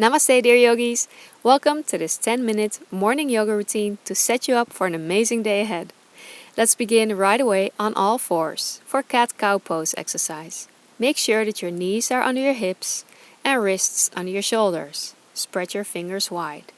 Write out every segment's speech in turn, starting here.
Namaste, dear yogis. Welcome to this 10-minute morning yoga routine to set you up for an amazing day ahead. Let's begin right away on all fours for cat-cow pose exercise. Make sure that your knees are under your hips and wrists under your shoulders. Spread your fingers wide.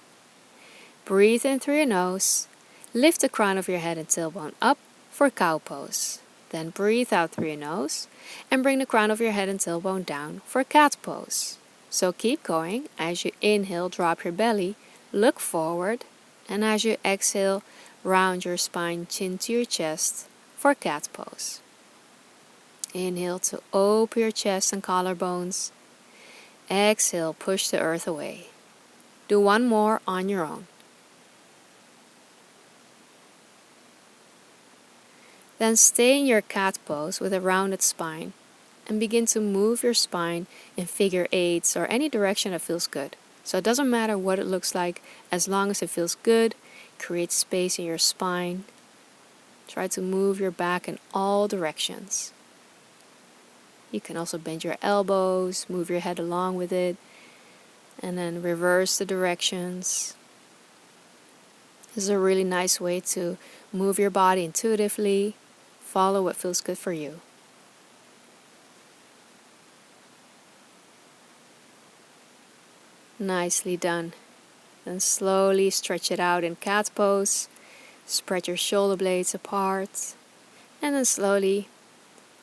Breathe in through your nose. Lift the crown of your head and tailbone up for cow pose. Then breathe out through your nose and bring the crown of your head and tailbone down for cat pose. So keep going. As you inhale, drop your belly, look forward, and as you exhale, round your spine, chin to your chest for cat pose. Inhale to open your chest and collarbones. Exhale, push the earth away. Do one more on your own. Then stay in your cat pose with a rounded spine and begin to move your spine in figure eights or any direction that feels good. So it doesn't matter what it looks like, as long as it feels good. Create space in your spine. Try to move your back in all directions. You can also bend your elbows, move your head along with it, and then reverse the directions. This is a really nice way to move your body intuitively. Follow what feels good for you. Nicely done. Then slowly stretch it out in cat pose. Spread your shoulder blades apart. And then slowly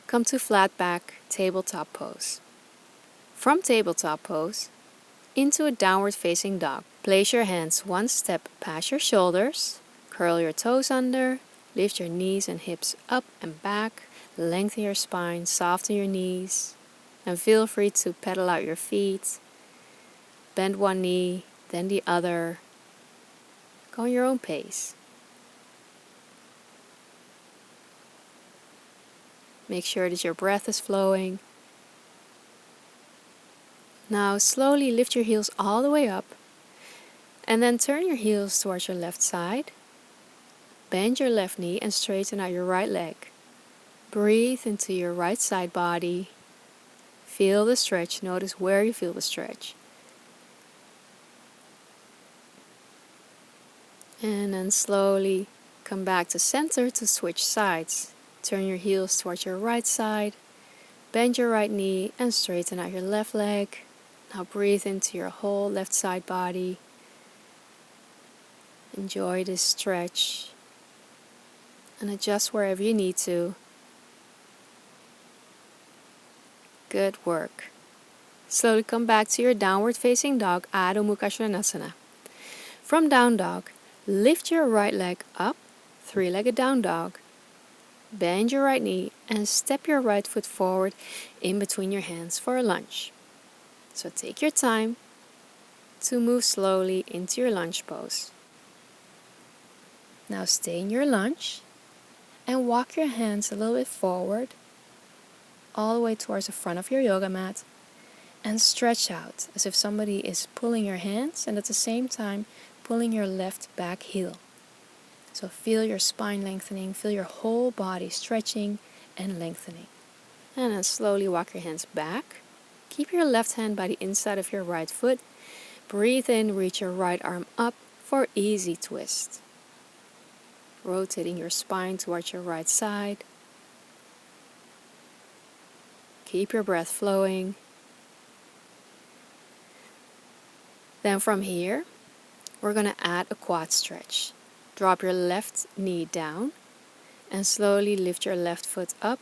come to flat back tabletop pose. From tabletop pose into a downward facing dog. Place your hands one step past your shoulders. Curl your toes under. Lift your knees and hips up and back. Lengthen your spine, soften your knees. And feel free to pedal out your feet. Bend one knee, then the other. Go on your own pace. Make sure that your breath is flowing. Now slowly lift your heels all the way up. And then turn your heels towards your left side. Bend your left knee and straighten out your right leg. Breathe into your right side body. Feel the stretch. Notice where you feel the stretch. And then slowly come back to center to switch sides. Turn your heels towards your right side. Bend your right knee and straighten out your left leg. Now breathe into your whole left side body. Enjoy this stretch. And adjust wherever you need to. Good work. Slowly come back to your downward facing dog, Adho Mukha Svanasana. From down dog, lift your right leg up, three-legged down dog. Bend your right knee and step your right foot forward in between your hands for a lunge. So take your time to move slowly into your lunge pose. Now stay in your lunge and walk your hands a little bit forward, all the way towards the front of your yoga mat, and stretch out as if somebody is pulling your hands and at the same time pulling your left back heel. So feel your spine lengthening, feel your whole body stretching and lengthening. And then slowly walk your hands back. Keep your left hand by the inside of your right foot. Breathe in, reach your right arm up for easy twist. Rotating your spine towards your right side. Keep your breath flowing. Then from here, we're going to add a quad stretch. Drop your left knee down and slowly lift your left foot up.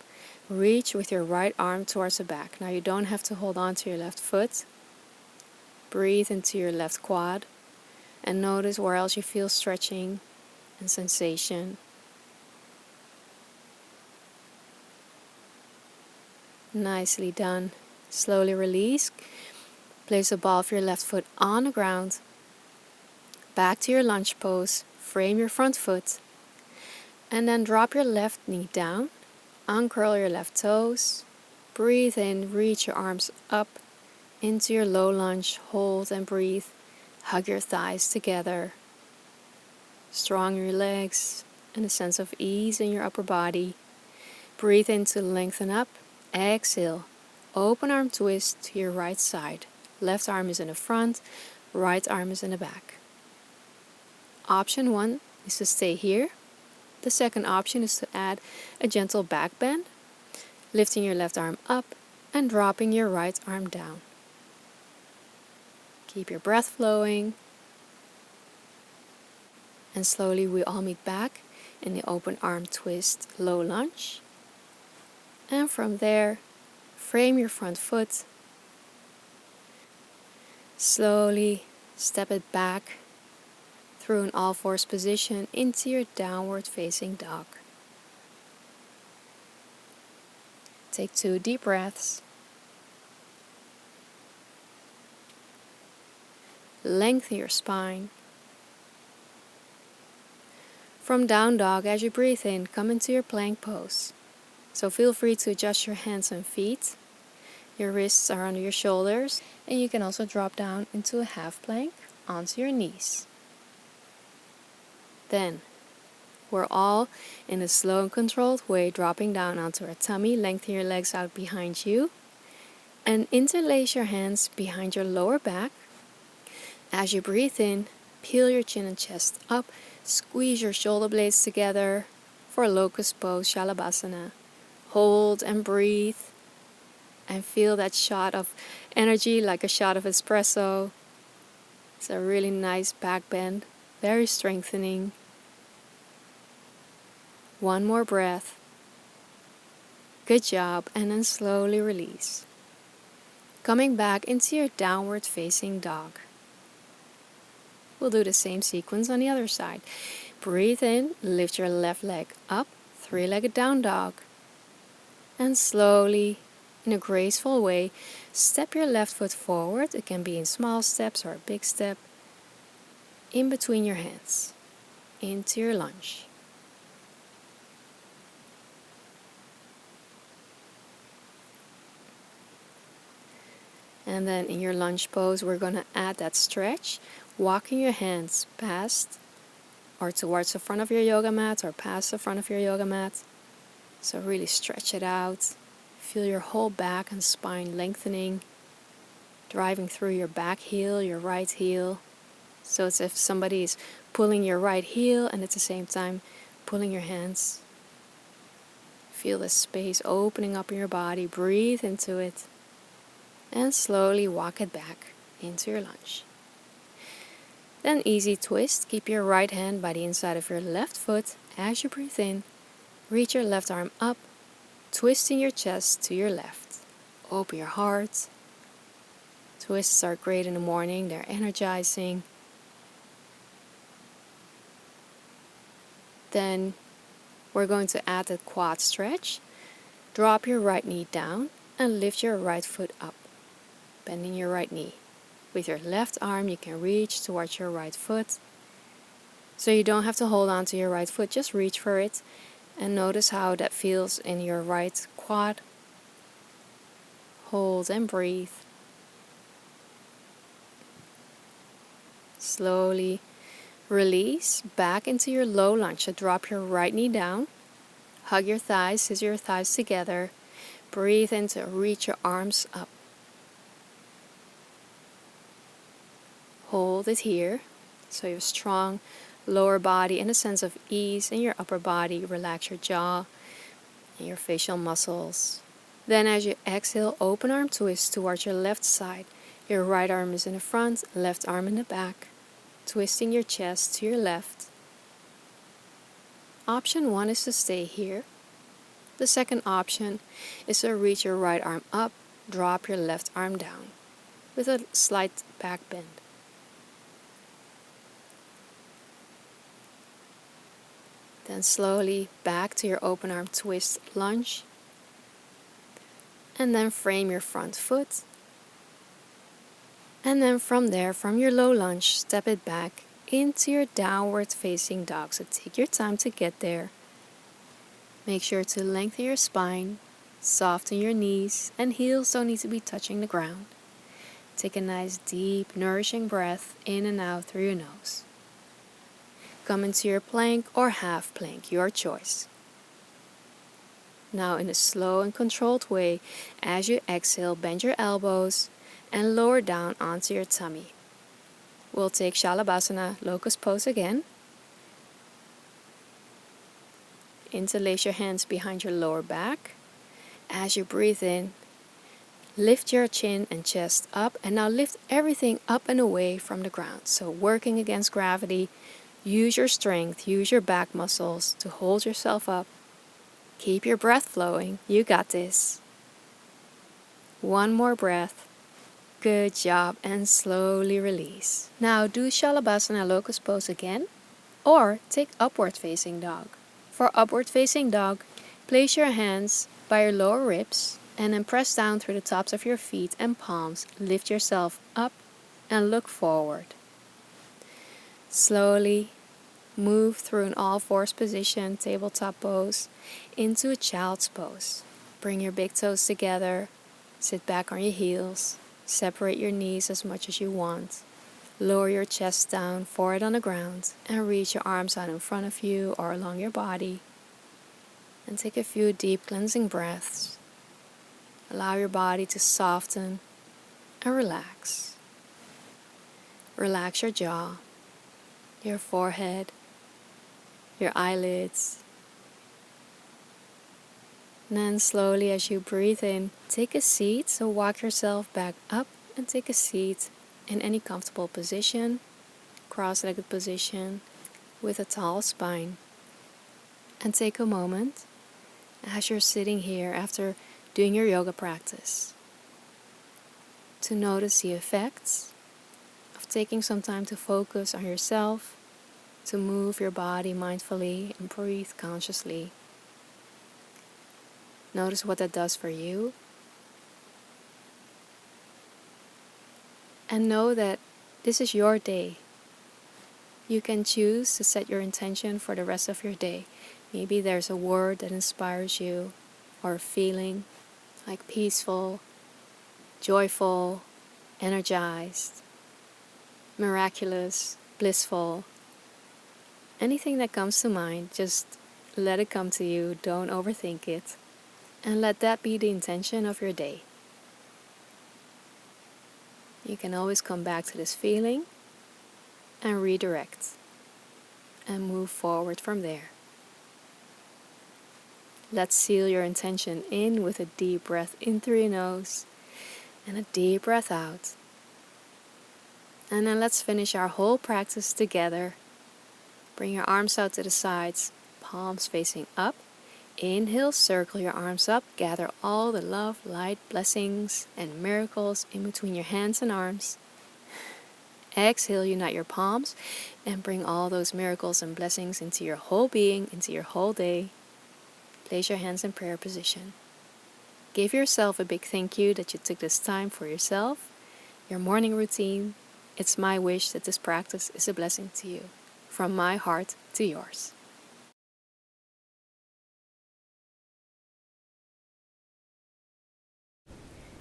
Reach with your right arm towards the back. Now you don't have to hold on to your left foot. Breathe into your left quad and notice where else you feel stretching and sensation. Nicely done. Slowly release. Place the ball of your left foot on the ground. Back to your lunge pose. Frame your front foot. And then drop your left knee down. Uncurl your left toes. Breathe in. Reach your arms up into your low lunge. Hold and breathe. Hug your thighs together. Strong your legs and a sense of ease in your upper body. Breathe in to lengthen up. Exhale. Open arm twist to your right side. Left arm is in the front, right arm is in the back. Option 1 is to stay here. The second option is to add a gentle back bend, lifting your left arm up and dropping your right arm down. Keep your breath flowing. And slowly we all meet back in the open arm twist low lunge. And from there, frame your front foot. Slowly step it back through an all fours position into your downward facing dog. Take 2 deep breaths. Lengthen your spine. From down dog, as you breathe in, come into your plank pose. So feel free to adjust your hands and feet. Your wrists are under your shoulders, and you can also drop down into a half plank onto your knees. Then, we're all in a slow and controlled way dropping down onto our tummy. Lengthen your legs out behind you and interlace your hands behind your lower back. As you breathe in, peel your chin and chest up, squeeze your shoulder blades together for Locust Pose, Shalabhasana. Hold and breathe and feel that shot of energy like a shot of espresso. It's a really nice back bend, very strengthening. One more breath. Good job, and then slowly release. Coming back into your downward facing dog. We'll do the same sequence on the other side. Breathe in, lift your left leg up, 3-legged down dog. And slowly, in a graceful way, step your left foot forward. It can be in small steps or a big step. In between your hands, into your lunge. And then in your lunge pose, we're going to add that stretch, walking your hands past or towards the front of your yoga mat or past the front of your yoga mat. So really stretch it out. Feel your whole back and spine lengthening, driving through your back heel, your right heel. So it's as if somebody is pulling your right heel and at the same time pulling your hands. Feel the space opening up in your body. Breathe into it. And slowly walk it back into your lunge. Then easy twist. Keep your right hand by the inside of your left foot. As you breathe in, reach your left arm up, twisting your chest to your left. Open your heart. Twists are great in the morning. They're energizing. Then we're going to add that quad stretch. Drop your right knee down and lift your right foot up, bending your right knee. With your left arm, you can reach towards your right foot. So you don't have to hold on to your right foot, just reach for it. And notice how that feels in your right quad. Hold and breathe. Slowly release back into your low lunge. So drop your right knee down. Hug your thighs, scissor your thighs together. Breathe in to reach your arms up. Hold it here. So you have a strong lower body and a sense of ease in your upper body. Relax your jaw and your facial muscles. Then as you exhale, open arm twist towards your left side. Your right arm is in the front, left arm in the back. Twisting your chest to your left. Option 1 is to stay here. The second option is to reach your right arm up, drop your left arm down with a slight back bend. Then slowly back to your open arm twist lunge. And then frame your front foot. And then from there, from your low lunge, step it back into your downward facing dog. So take your time to get there. Make sure to lengthen your spine, soften your knees, and heels don't need to be touching the ground. Take a nice deep, nourishing breath in and out through your nose. Come into your plank or half plank, your choice. Now in a slow and controlled way, as you exhale, bend your elbows and lower down onto your tummy. We'll take Shalabhasana, Locust Pose again. Interlace your hands behind your lower back. As you breathe in, lift your chin and chest up, and now lift everything up and away from the ground. So working against gravity, use your strength, use your back muscles to hold yourself up. Keep your breath flowing. You got this. One more breath. Good job, and slowly release. Now do Shalabhasana, Locust Pose again, or take Upward Facing Dog. For Upward Facing Dog, place your hands by your lower ribs and then press down through the tops of your feet and palms. Lift yourself up and look forward. Slowly move through an all-fours position, tabletop pose, into a child's pose. Bring your big toes together, sit back on your heels. Separate your knees as much as you want. Lower your chest down, forehead on the ground, and reach your arms out in front of you or along your body. And take a few deep cleansing breaths. Allow your body to soften and relax. Relax your jaw, your forehead, your eyelids. And then slowly as you breathe in, take a seat. So walk yourself back up and take a seat in any comfortable position, cross-legged position with a tall spine. And take a moment as you're sitting here after doing your yoga practice to notice the effects of taking some time to focus on yourself, to move your body mindfully and breathe consciously. Notice what that does for you. And know that this is your day. You can choose to set your intention for the rest of your day. Maybe there's a word that inspires you, or a feeling like peaceful, joyful, energized, miraculous, blissful. Anything that comes to mind, just let it come to you. Don't overthink it. And let that be the intention of your day. You can always come back to this feeling and redirect and move forward from there. Let's seal your intention in with a deep breath in through your nose and a deep breath out. And then let's finish our whole practice together. Bring your arms out to the sides, palms facing up. Inhale, circle your arms up, gather all the love, light, blessings, and miracles in between your hands and arms. Exhale, unite your palms, and bring all those miracles and blessings into your whole being, into your whole day. Place your hands in prayer position. Give yourself a big thank you that you took this time for yourself, your morning routine. It's my wish that this practice is a blessing to you, from my heart to yours.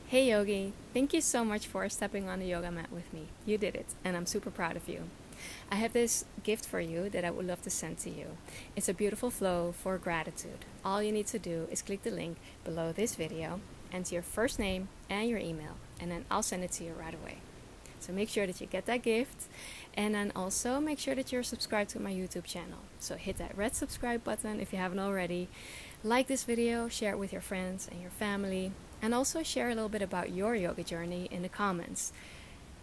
Hey Yogi, thank you so much for stepping on the yoga mat with me. You did it, and I'm super proud of you. I have this gift for you that I would love to send to you. It's a beautiful flow for gratitude. All you need to do is click the link below this video, enter your first name and your email, and then I'll send it to you right away. So make sure that you get that gift, and then also make sure that you're subscribed to my YouTube channel. So hit that red subscribe button if you haven't already. Like this video, share it with your friends and your family, and also share a little bit about your yoga journey in the comments.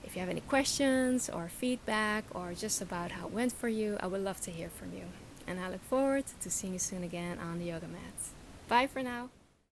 If you have any questions or feedback or just about how it went for you, I would love to hear from you. And I look forward to seeing you soon again on the yoga mat. Bye for now.